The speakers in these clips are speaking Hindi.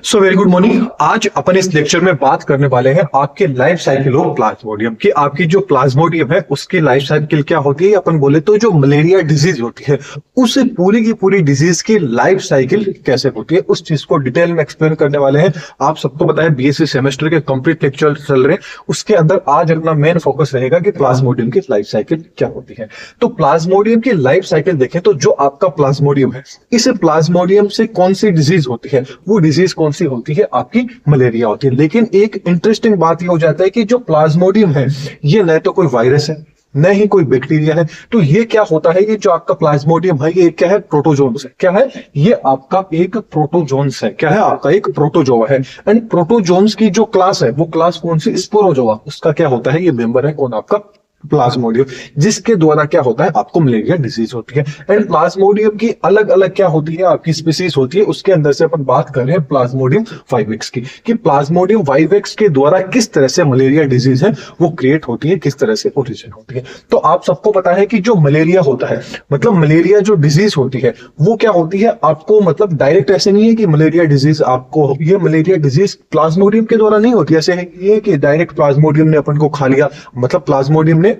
So very good morning. आज अपन इस लेक्चर में बात करने वाले हैं आपके लाइफ साइकिल ऑफ प्लाज्मोडियम की। आपकी जो प्लाज्मोडियम है उसकी लाइफ साइकिल क्या होती है। अपन बोले तो जो मलेरिया डिजीज होती है उस पूरी की पूरी डिजीज की लाइफ साइकिल कैसे होती है उस चीज को डिटेल में एक्सप्लेन करने वाले हैं। आप सबको पता है बीएससी सेमेस्टर के कंप्लीट लेक्चर चल रहे हैं, उसके अंदर आज अपना मेन फोकस रहेगा कि प्लाज्मोडियम की लाइफ साइकिल क्या होती है। तो प्लाज्मोडियम की लाइफ साइकिल देखें तो जो आपका प्लाज्मोडियम है, इस प्लाज्मोडियम से कौन सी डिजीज होती है, वो डिजीज कौन सी होती है, आपकी मलेरिया होती है। लेकिन एक इंटरेस्टिंग बात ये हो जाता है कि जो प्लाज्मोडियम है ये न तो कोई वायरस है न ही कोई बैक्टीरिया है। तो ये क्या होता है, ये जो आपका प्लाज्मोडियम है ये क्या है, प्रोटोजोन्स है। क्या है ये आपका एक प्रोटोजोन्स है। क्या है आपका एक प्रोटोजोआ है। एंड प्रोटोजोन्स की जो क्लास है वो क्लास कौन सी, स्पोरोजोआ। उसका क्या होता है, ये मेंबर है कौन, आपका प्लाज्मोडियम, जिसके द्वारा क्या होता है आपको मलेरिया डिजीज होती है। एंड प्लाज्मोडियम की अलग अलग क्या होती है, आपकी स्पीसीज होती है। उसके अंदर से अपन बात कर रहे हैं प्लाज्मोडियम वाइवेक्स की, कि प्लाज्मोडियम वाइवेक्स के द्वारा किस तरह से मलेरिया डिजीज है वो क्रिएट होती है, किस तरह से ओरिजिन होती है। तो आप सबको पता है कि जो मलेरिया होता है, मतलब मलेरिया जो डिजीज होती है वो क्या होती है आपको, मतलब डायरेक्ट ऐसे नहीं है कि मलेरिया डिजीज आपको, ये मलेरिया डिजीज प्लाज्मोडियम के द्वारा नहीं होती। ऐसे है ये कि डायरेक्ट प्लाज्मोडियम ने अपन को खा लिया, मतलब प्लाज्मोडियम ने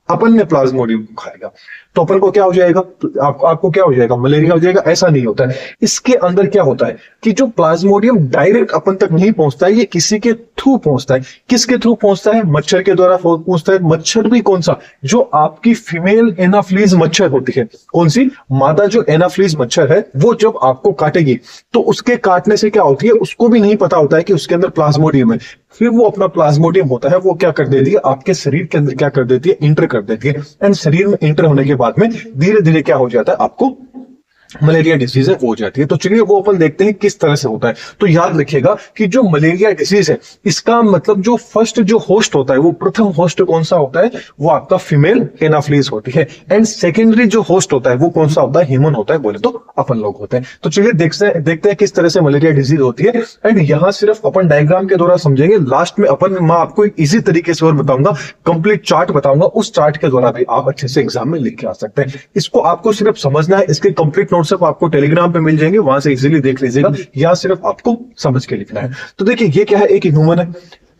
अपन ने प्लाज्मोडियम को खाएगा तो अपन को क्या हो जाएगा, आपको क्या हो जाएगा, मलेरिया हो जाएगा। ऐसा नहीं होता है। इसके अंदर क्या होता है कि जो प्लाज्मोडियम डायरेक्ट अपन तक नहीं पहुंचता है, ये किसी के थ्रू पहुंचता है। किसके थ्रू पहुंचता है, मच्छर के द्वारा पहुंचता है। मच्छर भी कौन सा, जो आपकी फीमेल एनाफ्लीज मच्छर होती है, कौन सी, मादा जो एनाफ्लीज मच्छर है, वो जब आपको काटेगी तो उसके काटने से क्या होती है, उसको भी नहीं पता होता है कि उसके अंदर प्लाज्मोडियम है। फिर वो अपना प्लाज्मोडियम होता है वो क्या कर देती है, आपके शरीर के अंदर क्या कर देती है, इंटर कर देती है। एंड शरीर में इंटर होने के बाद में धीरे धीरे क्या हो जाता है, आपको मलेरिया डिजीज है वो हो जाती है। तो चलिए वो अपन देखते हैं किस तरह से होता है। तो याद रखिएगा कि जो मलेरिया डिजीज है इसका मतलब जो फर्स्ट जो होस्ट होता है, वो प्रथम होस्ट कौन सा होता है, वो आपका फीमेल एनाफ्लीज होती है। एंड सेकेंडरी जो होस्ट होता है वो कौन सा होता है, ह्यूमन होता है, बोले तो अपन लोग होते हैं। तो चलिए देखते हैं किस तरह से मलेरिया डिजीज होती है। एंड यहाँ सिर्फ अपन डायग्राम के द्वारा समझेंगे, लास्ट में मैं आपको एक इजी तरीके से और बताऊंगा, कंप्लीट चार्ट बताऊंगा, उस चार्ट के द्वारा भी आप अच्छे से एग्जाम में लिख के आ सकते हैं। इसको आपको सिर्फ समझना है, इसके कंप्लीट सब आपको टेलीग्राम पे मिल जाएंगे, वहां से इजीली देख लीजिएगा, या सिर्फ आपको समझ के लिखना है। तो देखिए ये क्या है, एक ह्यूमन है,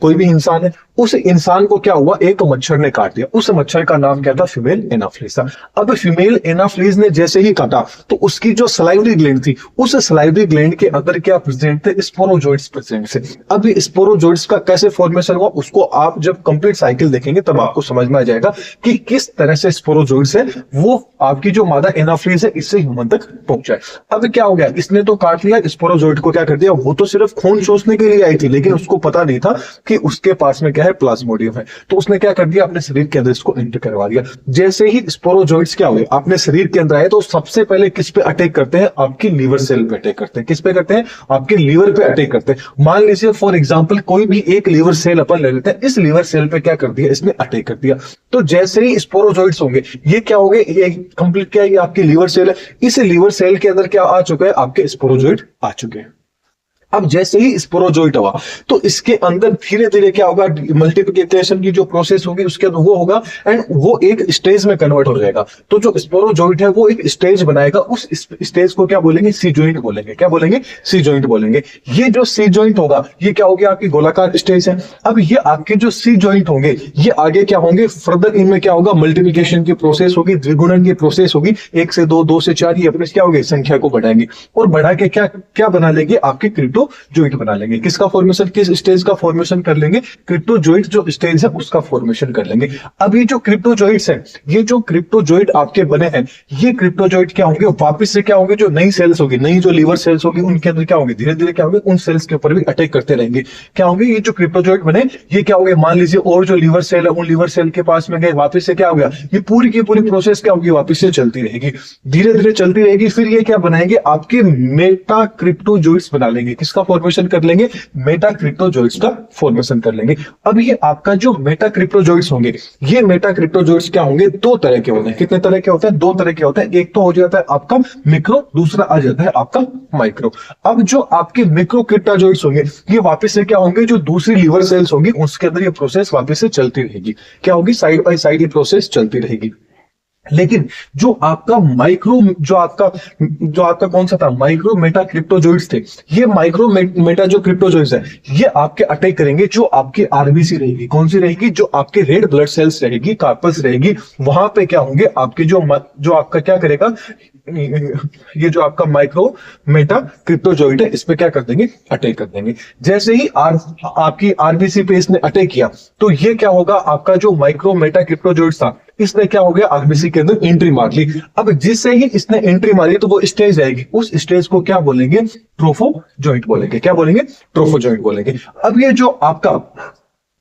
कोई भी इंसान है। उस इंसान को क्या हुआ, एक मच्छर ने काट दिया। उस मच्छर का नाम क्या था, फीमेल एनाफ्लीज था। अब फीमेल एनाफ्लीज ने जैसे ही काटा तो उसकी जो सलाइवरी ग्लैंड थी, उस सलाइवरी ग्लैंड के अंदर क्या प्रेजेंट थे, स्पोरोजोइड्स प्रेजेंट थे। अब ये स्पोरोजोइड्स का कैसे फॉर्मेशन हुआ, उसको आप जब कंप्लीट साइकिल देखेंगे तब आपको समझ में आ जाएगा कि किस तरह से स्पोरोजोइड्स है वो आपकी जो मादा एनाफ्लीज है इससे ह्यूमन तक पहुंचा है। अब क्या हो गया, इसने तो काट लिया, स्पोरोजोइड को क्या कर दिया, वो तो सिर्फ खून चूसने के लिए आई थी, लेकिन उसको पता नहीं था कि उसके पास में क्या है, प्लाज्मोडियम है। तो उसने क्या कर दिया, अपने शरीर के अंदर इसको एंटर करवा दिया। जैसे ही स्पोरोजोइड्स क्या हुए, अपने शरीर के अंदर आए तो सबसे पहले किस पे अटैक करते हैं, आपकी लीवर सेल पे अटैक करते हैं। किस पे करते हैं, आपके लीवर पे अटैक करते हैं। मान लीजिए फॉर एग्जांपल कोई भी एक लीवर सेल अपन ले लेते हैं, इस लीवर सेल पे क्या कर दिया, इसने अटैक कर दिया। तो जैसे ही स्पोरोजोइड्स होंगे, ये क्या हो गए, ये कंप्लीट क्या है, ये आपकी लीवर सेल है। इस लीवर सेल के अंदर क्या आ चुका है, आपके स्पोरोजोइड आ चुके हैं। अब जैसे ही स्पोरोजोइट हुआ तो इसके अंदर धीरे धीरे क्या होगा, मल्टीप्लिकेशन की जो प्रोसेस होगी उसके अंदर वो होगा एंड वो एक स्टेज में कन्वर्ट हो जाएगा। तो जो स्पोरोजोइट है वो एक स्टेज बनाएगा, उस स्टेज को क्या बोलेंगे, सी जॉइंट बोलेंगे। क्या बोलेंगे, सी जॉइंट बोलेंगे। ये जो सी जॉइंट होगा ये क्या हो गया, आपकी गोलाकार स्टेज है। अब ये आपके जो सी जॉइंट होंगे ये आगे क्या होंगे, फर्दर इनमें क्या होगा, मल्टीप्लिकेशन की प्रोसेस होगी, द्विगुणन की प्रोसेस होगी, 1 से 2, 2 से 4, ये अपने क्या होगी, संख्या को बढ़ाएंगे और बढ़ा के क्या बना लेंगे, आपके क्रिप्टो जॉइंट बना लेंगे। किसका फॉर्मेशन, किस स्टेज का फॉर्मेशन कर लेंगे, क्रिप्टोजॉइंट जो स्टेज है उसका फॉर्मेशन कर लेंगे। अब ये जो क्रिप्टोजॉइंट्स है, ये जो क्रिप्टोजॉइंट आपके बने हैं, ये क्रिप्टोजॉइंट क्या होंगे, वापस से क्या होंगे, जो नई सेल्स होगी, नई जो लीवर सेल्स होगी उनके अंदर क्या होंगे, धीरे धीरे क्या होंगे, उन सेल्स के ऊपर भी अटैक करते रहेंगे। क्या होंगे, ये जो क्रिप्टोजॉइंट बने ये क्या होंगे, मान लीजिए और जो लीवर सेल है उन लीवर सेल के पास में गए, वापस से क्या हो गया, ये पूरी की पूरी प्रोसेस क्या होगी, वापस से चलती रहेगी, धीरे धीरे चलती रहेगी। फिर ये क्या बनाएंगे, आपके मेटा क्रिप्टोजॉइंट्स बना लेंगे। किसका फॉर्मेशन कर लेंगे, मेटा क्रिप्टोजॉइंट्स का फॉर्मेशन कर लेंगे। अब ये आपका जो मेटा क्रिप्टोजॉइट्स होंगे, ये मेटा क्रिप्टोजॉइट्स क्या होंगे, 2 तरह के होते हैं। कितने तरह के होते हैं, 2 तरह के होते हैं। एक तो हो जाता है आपका मिक्रो, दूसरा आ जाता है आपका माइक्रो। अब जो आपके मिक्रो क्रिप्टोजॉइट्स होंगे ये वापस से क्या होंगे, जो दूसरी लीवर सेल्स होंगी उसके अंदर ये प्रोसेस वापस से चलती रहेगी। क्या होगी, साइड बाय साइड ये प्रोसेस चलती रहेगी। लेकिन जो आपका कौन सा था, माइक्रो मेटा क्रिप्टोजोइड्स थे, ये माइक्रो मेटा जो क्रिप्टोजोइड्स है, ये आपके अटैक करेंगे जो आपकी आरबीसी रहेगी। कौन सी रहेगी? जो आपके रेड ब्लड सेल्स रहेगी, कार्पस रहेगी, वहां पे क्या होंगे आपके जो आपका क्या करेगा, ये जो आपका माइक्रो मेटा क्रिप्टोजोइड है, इस पे क्या कर देंगे? अटैक कर देंगे। जैसे ही आपकी आरबीसी पे इसने अटैक किया, तो ये क्या होगा, आपका जो माइक्रो मेटा क्रिप्टोजोइड था, इसने क्या हो गया, आरबीसी के अंदर एंट्री मार ली। अब जिससे ही इसने एंट्री मारी, तो वो स्टेज आएगी, उस स्टेज को क्या बोलेंगे? ट्रोफोजोइट बोलेंगे। क्या बोलेंगे? ट्रोफोजोइट बोलेंगे। अब ये जो आपका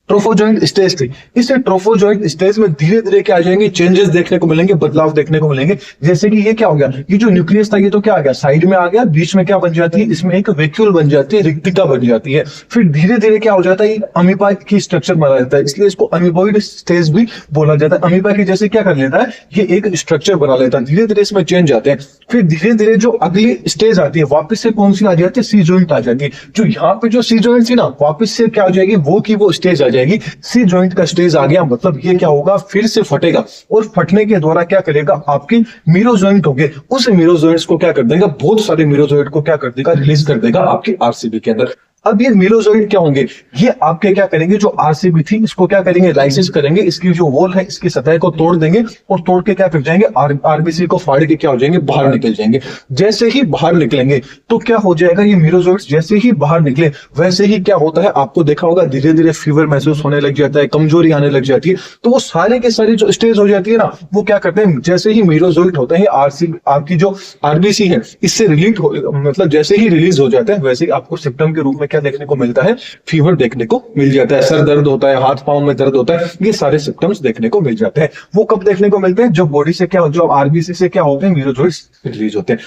ट्रोफोजोइट स्टेज थी, इस ट्रोफोजोइट स्टेज में धीरे धीरे क्या आ जाएंगे? चेंजेस देखने को मिलेंगे, बदलाव देखने को मिलेंगे। जैसे कि ये क्या हो गया, ये जो न्यूक्लियस था, ये तो क्या आ गया, साइड में आ गया, बीच में क्या बन जाती है, इसमें एक वैक्यूल बन जाती है, रिक्तिका बन जाती है। फिर धीरे धीरे क्या हो जाता है, अमीबा की स्ट्रक्चर बना जाता है, इसलिए इसको अमीबॉइड स्टेज भी बोला जाता है। अमीबा की जैसे क्या कर लेता है, ये एक स्ट्रक्चर बना लेता है, धीरे धीरे इसमें चेंज आते हैं। फिर धीरे धीरे जो अगली स्टेज आती है, वापस से कौन सी आ जाती है? सी जॉइंट आ जाती है। जो यहाँ पे जो सी जॉइंट थी ना, वापस से क्या हो जाएगी, वो की वो स्टेज आ जाएगी। सी जॉइंट का स्टेज आ गया, मतलब ये क्या होगा, फिर से फटेगा, और फटने के द्वारा क्या करेगा, आपके मीरोजॉइंट होंगे, उस मीरोजॉइंट्स को क्या कर देगा, बहुत सारे मीरोजॉइंट को क्या कर देगा, रिलीज कर देगा आपकी आरसीबी के अंदर। अब ये मीरोजॉइट क्या होंगे, ये आपके क्या करेंगे, जो आरसीबी थी, इसको क्या करेंगे, लाइसिस करेंगे, इसकी जो वॉल है, इसकी सतह को तोड़ देंगे, और तोड़ के क्या कर जाएंगे, आरबीसी को फाड़ के क्या हो जाएंगे, बाहर निकल जाएंगे। जैसे ही बाहर निकलेंगे, तो क्या हो जाएगा, ये मीरोजॉइट्स जैसे ही बाहर निकले, वैसे ही क्या होता है, आपको देखा होगा, धीरे धीरे फीवर महसूस होने लग जाता है, कमजोरी आने लग जाती है। तो वो सारे के सारे जो स्टेज हो जाती है ना, वो क्या करते हैं, जैसे ही मीरोजॉइट होता है, आरसीबी आपकी जो आरबीसी है, इससे रिलीज मतलब जैसे ही रिलीज हो जाता है, वैसे ही आपको सिम्टम के रूप में क्या देखने को मिलता है, फीवर देखने को मिल जाता है, सर दर्द होता है, हाथ पांव में दर्द होता है, ये सारे सिम्टम्स देखने को मिल जाते हैं। वो कब देखने को मिलते हैं, जब बॉडी से क्या, जो आरबीसी से क्या होते हैं, मीरोजॉइट्स रिलीज होते हैं।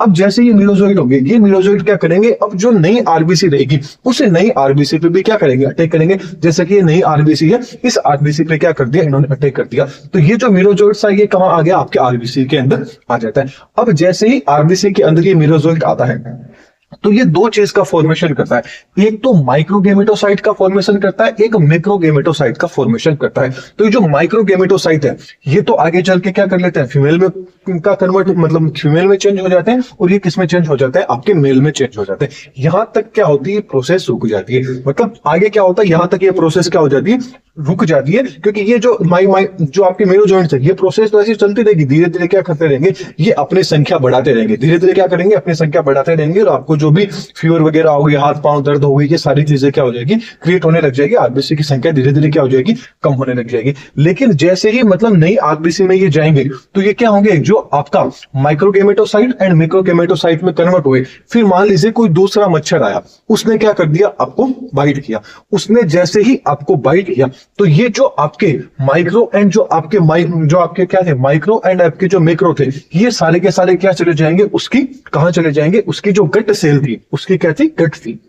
अब जैसे ये मीरोजॉइट होंगे, ये मीरोजॉइट क्या करेंगे, अब जो नई आरबीसी रहेगी, उसे नई आरबीसी पे भी क्या करेंगे, अटैक करेंगे। जैसे कि ये नई आरबीसी है, इस आरबीसी पे क्या कर दिया, इन्होंने अटैक कर दिया। तो ये जो मीरोजॉइट्स है, ये कहां आ गया, आपके आरबीसी के अंदर आ जाता है। अब जैसे ही आरबीसी के अंदर ये मीरोजॉइट आता है, तो ये दो चीज का फॉर्मेशन करता है, एक तो माइक्रोगेमेटोसाइट का फॉर्मेशन करता है, एक मैक्रोगेमेटोसाइट का फॉर्मेशन करता है। तो ये जो माइक्रोगेमेटोसाइट है, ये तो आगे चल के क्या कर लेते हैं, फीमेल में का कन्वर्ट, मतलब फीमेल में चेंज हो जाते हैं, और ये किस में चेंज हो जाता है, आपके मेल में चेंज हो जाते हैं। यहां तक क्या होती है, प्रोसेस रुक जाती है, मतलब आगे क्या होता है, यहां तक ये प्रोसेस क्या हो जाती है, रुक जाती है, क्योंकि ये जो जो आपके मीरोजॉइंट्स है, ये प्रोसेस तो ऐसी चलती रहेगी, धीरे धीरे क्या करते रहेंगे, ये अपनी संख्या बढ़ाते रहेंगे, धीरे धीरे क्या करेंगे, अपनी संख्या बढ़ाते रहेंगे, और आपको जो भी फीवर वगैरह हो गई, हाथ पांव दर्द हो गई, ये सारी चीजें क्या हो जाएगी, क्रिएट होने लग जाएगी, आरबीसी की संख्या धीरे धीरे क्या हो जाएगी, कम होने लग जाएगी। लेकिन जैसे ही मतलब नई आरबीसी में ये जाएंगे, तो ये क्या होंगे, जो आपका माइक्रोगेमेटोसाइट एंड मैक्रोगेमेटोसाइट में कन्वर्ट हुए। फिर मान लीजिए कोई दूसरा मच्छर आया, उसने क्या कर दिया, आपको बाइट किया, उसने जैसे ही आपको बाइट किया, तो ये जो आपके माइक्रो एंड जो आपके क्या थे, माइक्रो एंड आपके जो मैक्रो थे, ये सारे के सारे क्या चले जाएंगे, उसकी कहां चले जाएंगे, उसकी जो गट सेल थी, उसकी क्या थी, गट थी,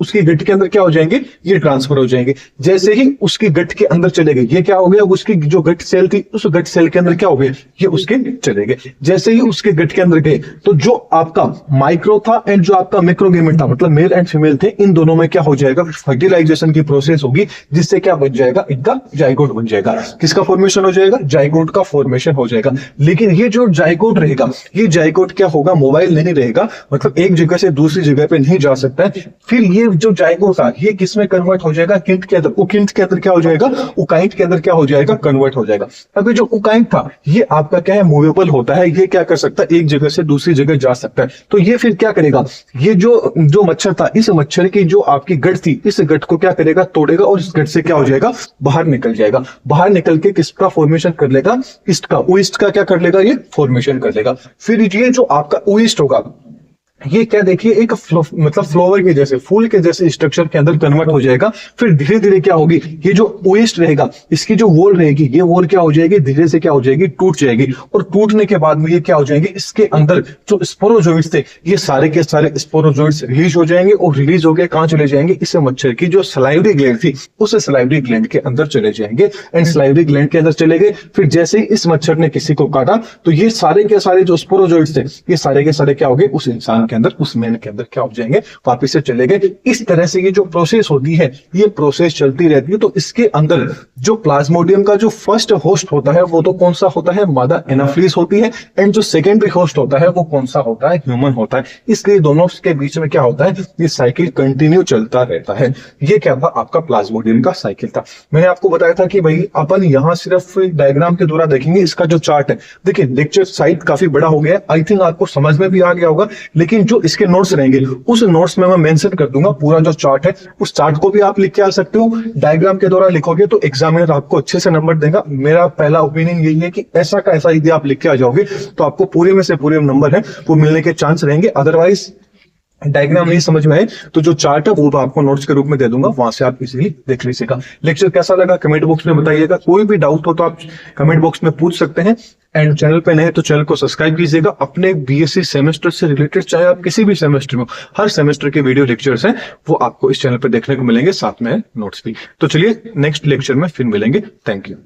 उसकी गट के अंदर क्या हो जाएंगे, ये ट्रांसफर हो जाएंगे। जैसे ही उसकी गट के अंदर चले गए, ये क्या हो गया, उसकी जो गट सेल थी, उस गट सेल के अंदर क्या हो गया, ये उसके चले गए। जैसे ही उसके गट के अंदर गए, तो जो आपका माइक्रो था एंड जो आपका मैक्रोगेमेट था, मतलब मेल एंड फीमेल थे, इन दोनों में क्या हो जाएगा, फर्टिलाइजेशन की प्रोसेस होगी, जिससे क्या बन जाएगा, इनका जाइगोट बन जाएगा। किसका फॉर्मेशन हो जाएगा, जाइगोट का फॉर्मेशन हो जाएगा। लेकिन ये जो जाइगोट रहेगा, ये जाइगोट क्या होगा, मोबाइल नहीं रहेगा, मतलब एक जगह से दूसरी जगह पे नहीं जा सकता है। फिर ये जो जाइगोट था, ये किस में कन्वर्ट हो जाएगा, किंट के अंदर, उकिंट के अंदर क्या हो जाएगा, उकाइंट के अंदर क्या हो जाएगा, कन्वर्ट हो जाएगा। अभी जो उकाइंट था, ये आपका क्या है, मूवेबल होता है, ये क्या कर सकता है, एक जगह से दूसरी जगह जा सकता है। तो ये फिर क्या करेगा, ये जो मच्छर था, इस मच्छर की जो आपकी गट थी, इस गट को क्या करेगा, तोड़ेगा, और इस गट से क्या हो जाएगा, बाहर निकल जाएगा। बाहर निकल के किसका फॉर्मेशन कर लेगा, ईस्ट का, ओइस्ट का क्या कर लेगा, ये फॉर्मेशन कर लेगा। फिर ये जो आपका ओइस्ट होगा, ये क्या देखिए, एक मतलब फ्लावर के जैसे, फूल के जैसे स्ट्रक्चर के अंदर कन्वर्ट हो जाएगा। फिर धीरे धीरे क्या होगी, ये जो ओएस्ट रहेगा, इसकी जो वॉल रहेगी, ये वॉल क्या हो जाएगी, धीरे से क्या हो जाएगी, टूट जाएगी। और टूटने के बाद में ये क्या हो जाएंगे, इसके अंदर जो स्पोरोजोइट्स थे, ये सारे के सारे स्पोरोजोइट्स रिलीज हो जाएंगे, और रिलीज होकर कहां चले जाएंगे, इस मच्छर की जो सलाइवरी ग्लैंड थी, उस सलाइवरी ग्लैंड के अंदर चले जाएंगे। एंड सलाइवरी ग्लैंड के अंदर चले गए, फिर जैसे इस मच्छर ने किसी को काटा, तो ये सारे के सारे जो स्पोरोजोइट्स थे, ये सारे के सारे क्या हो गए, उस इंसान के अंदर, उस मेन के अंदर क्या हो जाएंगे, वापिस से चले गए। इस तरह से ये जो प्रोसेस होती है, ये प्रोसेस चलती रहती है। तो इसके अंदर जो प्लाज्मोडियम का जो फर्स्ट होस्ट होता है वो तो कौन सा होता है, मादा एनाफिलिस होती है, एंड जो सेकेंडरी होस्ट होता है वो कौन सा होता है, ह्यूमन होता है। इसलिए दोनों के बीच में क्या होता है, ये साइकिल कंटिन्यू चलता रहता है। ये क्या था, आपका प्लाज्मोडियम का साइकिल था। मैंने आपको बताया था कि भाई अपन यहाँ सिर्फ डायग्राम के द्वारा देखेंगे, इसका जो चार्ट है, देखिए लेक्चर साइट काफी बड़ा हो गया है, आई थिंक आपको समझ में भी आ गया होगा, लेकिन जो इसके नोट्स रहेंगे उस नोट्स में मैं मेंशन कर दूंगा पूरा जो चार्ट है। उस चार्ट को भी आप लिख के आ सकते हो, डायग्राम के द्वारा लिखोगे तो एग्जामिनर आपको अच्छे से नंबर देगा। मेरा पहला ओपिनियन यही है कि ऐसा का ऐसा यदि आप लिख के आ जाओगे तो आपको पूरे में से पूरे नंबर है वो मिलने के चांस रहेंगे। अदरवाइज डायग्राम नहीं समझ में आए तो जो चार्ट है वो तो आपको नोट्स के रूप में दे दूंगा, वहां से आप इजीली देख लीजिएगा। लेक्चर कैसा लगा कमेंट बॉक्स में बताइएगा, कोई भी डाउट हो तो आप कमेंट बॉक्स में पूछ सकते हैं। एंड चैनल पे नए तो चैनल को सब्सक्राइब कीजिएगा। अपने बीएससी सेमेस्टर से रिलेटेड, चाहे आप किसी भी सेमेस्टर में हो, हर सेमेस्टर के वीडियो लेक्चर्स हैं वो आपको इस चैनल पे देखने को मिलेंगे, साथ में नोट्स भी। तो चलिए नेक्स्ट लेक्चर में फिर मिलेंगे। Thank you.